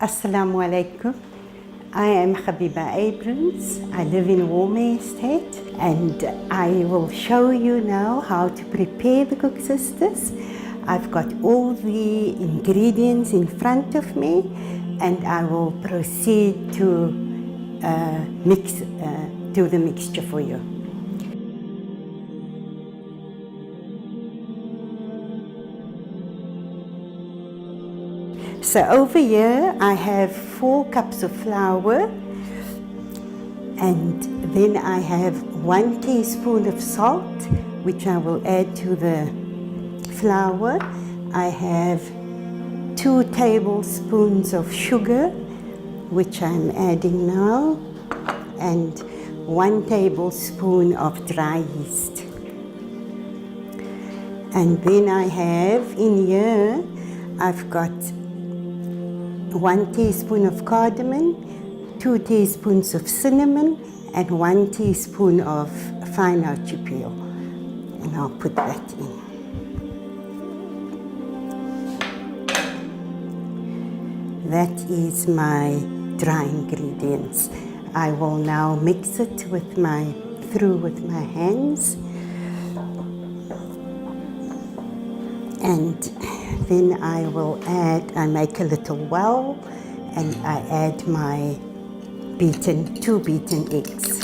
Assalamu alaikum. I am Habiba Abrams. I live in Warmay Estate and I will show you now how to prepare the Koeksisters. I've got all the ingredients in front of me and I will proceed to do the mixture for you. So over here I have 4 cups of flour and then I have 1 teaspoon of salt which I will add to the flour. I have 2 tablespoons of sugar which I'm adding now and 1 tablespoon of dry yeast. And then I have in here, I've got 1 teaspoon of cardamom, 2 teaspoons of cinnamon, and 1 teaspoon of fine artichoke peel. And I'll put that in. That is my dry ingredients. I will now mix it through with my hands. And then I make a little well and I add my 2 beaten eggs.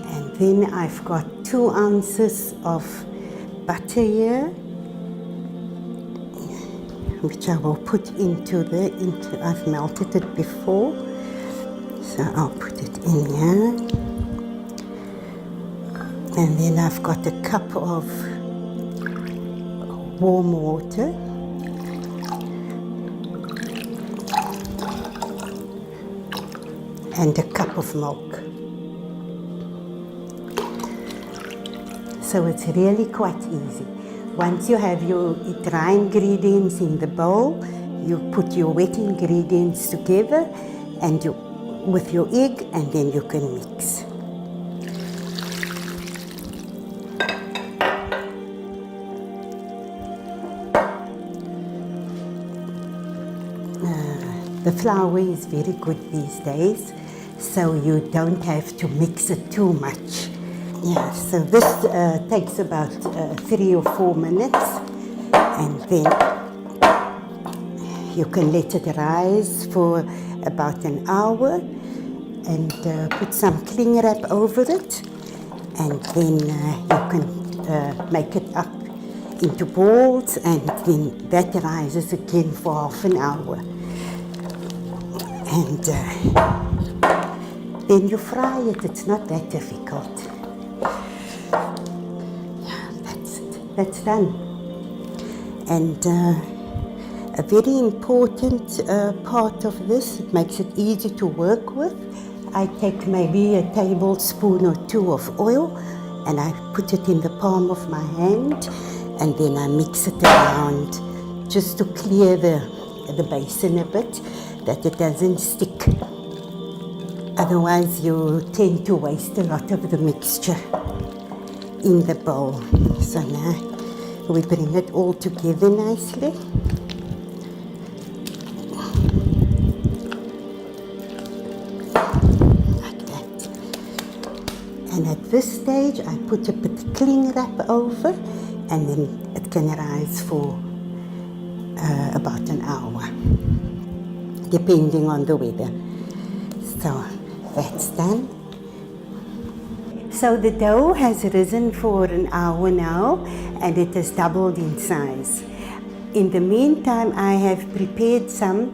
And then I've got 2 ounces of butter here, which I will put I've melted it before. So I'll put it in here. And then I've got a cup of warm water. And a cup of milk. So it's really quite easy. Once you have your dry ingredients in the bowl, you put your wet ingredients together and with your egg, and then you can mix. The flour is very good these days, so you don't have to mix it too much. Yeah, so this takes about 3 or 4 minutes, and then you can let it rise for about an hour and put some cling wrap over it, and then you can make it up into balls, and then that rises again for half an hour. And then you fry it. It's not that difficult. Yeah, that's it. That's done. And a very important part of this, it makes it easy to work with. I take maybe a tablespoon or 2 of oil and I put it in the palm of my hand and then I mix it around just to clear the basin a bit, that it doesn't stick. Otherwise you tend to waste a lot of the mixture in the bowl. So now we bring it all together nicely. And at this stage, I put a bit of cling wrap over, and then it can rise for about an hour, depending on the weather. So that's done. So the dough has risen for an hour now, and it has doubled in size. In the meantime, I have prepared some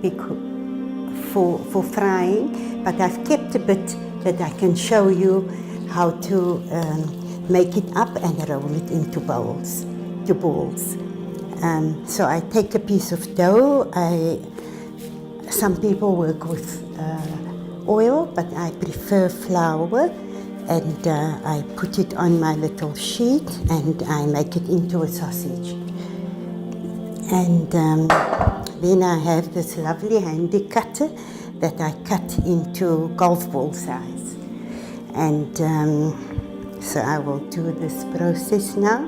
for frying, but I've kept a bit that I can show you how to make it up and roll it into balls. So I take a piece of dough. Some people work with oil, but I prefer flour, and I put it on my little sheet and I make it into a sausage. And then I have this lovely handy cutter that I cut into golf ball size. And So I will do this process now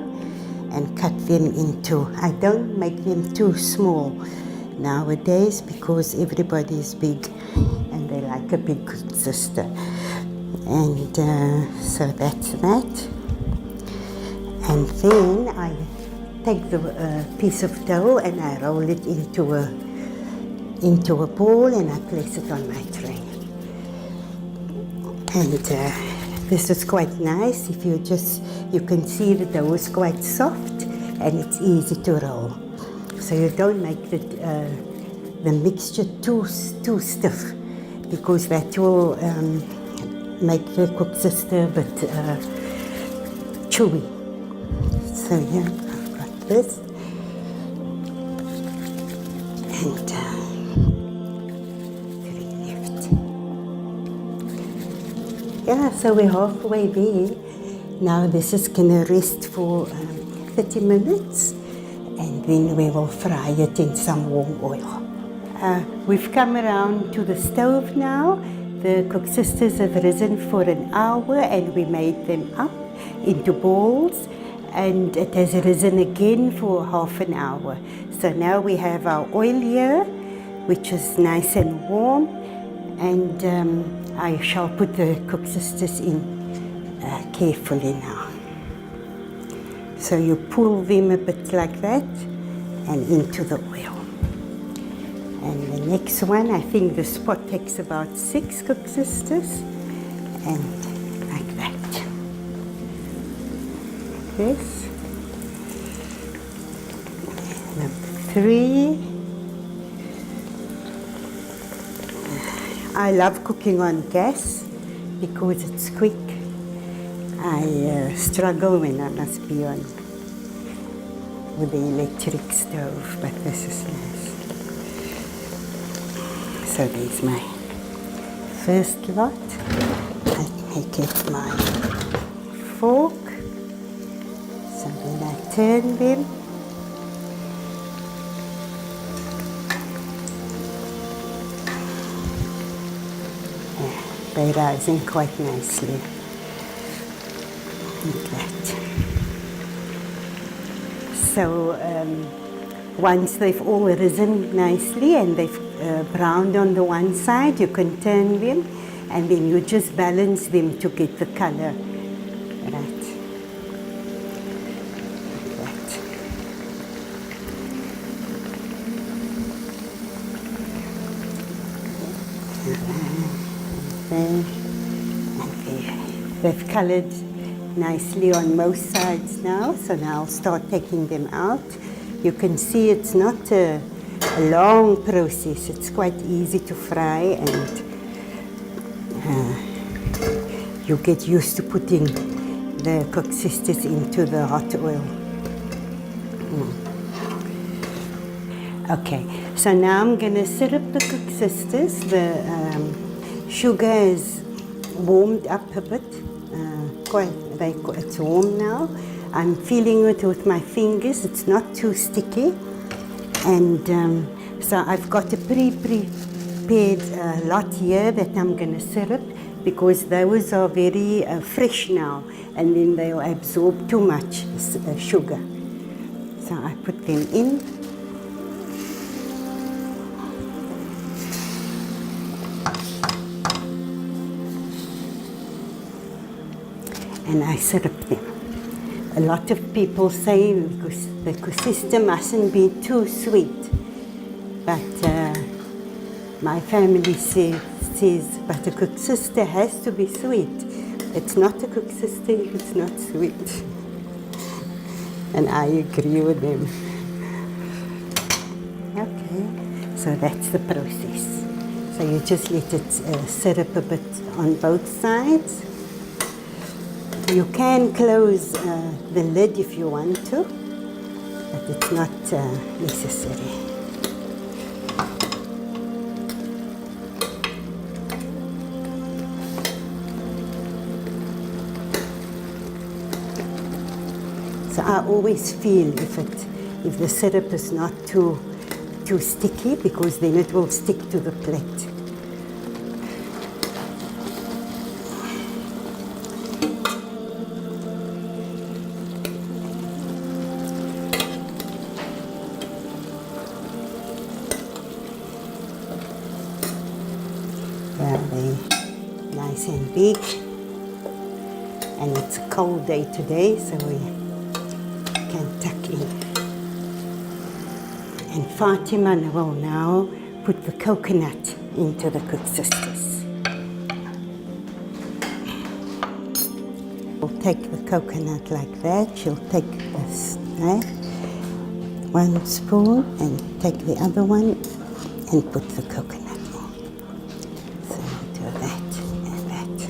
and cut them into, I don't make them too small nowadays because everybody is big and they like a big sister. And so that's that. And then I take the piece of dough and I roll it into a ball and I place it on my tray. And this is quite nice. If you can see the dough is quite soft and it's easy to roll. So you don't make the mixture too stiff because that will make the koeksister a bit chewy. So here I've got this. And 3 left. Yeah, so we're halfway there. Now this is gonna rest for 30 minutes and then we will fry it in some warm oil. We've come around to the stove now. The koeksisters have risen for an hour and we made them up into balls and it has risen again for half an hour. So now we have our oil here, which is nice and warm, and I shall put the koeksisters in carefully now. So you pull them a bit like that and into the oil. And the next one, I think this pot takes about 6 koeksisters, and like that. This. Number 3. I love cooking on gas because it's quick. I struggle when I must be on with the electric stove, but this is nice. So there's my first lot. I make it my fork. So then I turn them. Yeah, they're rising quite nicely. Like that. So once they've all risen nicely and they've browned on the one side, you can turn them and then you just balance them to get the color right. Like that. And there. They've colored nicely on most sides now, so now I'll start taking them out. You can see it's not a long process, it's quite easy to fry and you get used to putting the koeksisters into the hot oil. Okay, so now I'm going to syrup the koeksisters. The sugar is warmed up a bit. It's warm now. I'm feeling it with my fingers. It's not too sticky. And so I've got a prepared lot here that I'm going to syrup because those are very fresh now and then they'll absorb too much sugar. So I put them in. And I syrup them. A lot of people say because the koeksister mustn't be too sweet, but my family says, but a koeksister has to be sweet. It's not a koeksister if it's not sweet. And I agree with them. Okay, so that's the process. So you just let it syrup a bit on both sides. You can close the lid if you want to, but it's not necessary. So I always feel if the syrup is not too sticky, because then it will stick to the plate. nice and big. And it's a cold day today, so we can tuck in. And Fatima will now put the coconut into the koeksisters. We'll take the coconut like that. She'll take this, right? 1 spoon and take the other one and put the coconut in. So we'll do that and that.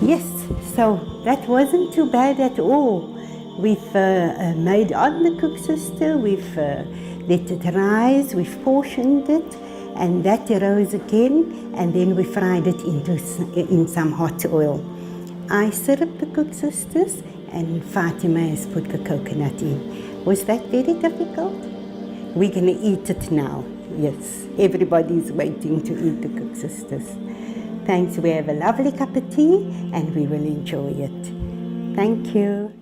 Yes, so that wasn't too bad at all. We've made on the koeksister, we've let it rise, we've portioned it, and that rose again, and then we fried it in some hot oil. I syruped the koeksisters, and Fatima has put the coconut in. Was that very difficult? We're going to eat it now. Yes, everybody's waiting to eat the koeksisters. Thanks, we have a lovely cup of tea and we will enjoy it. Thank you.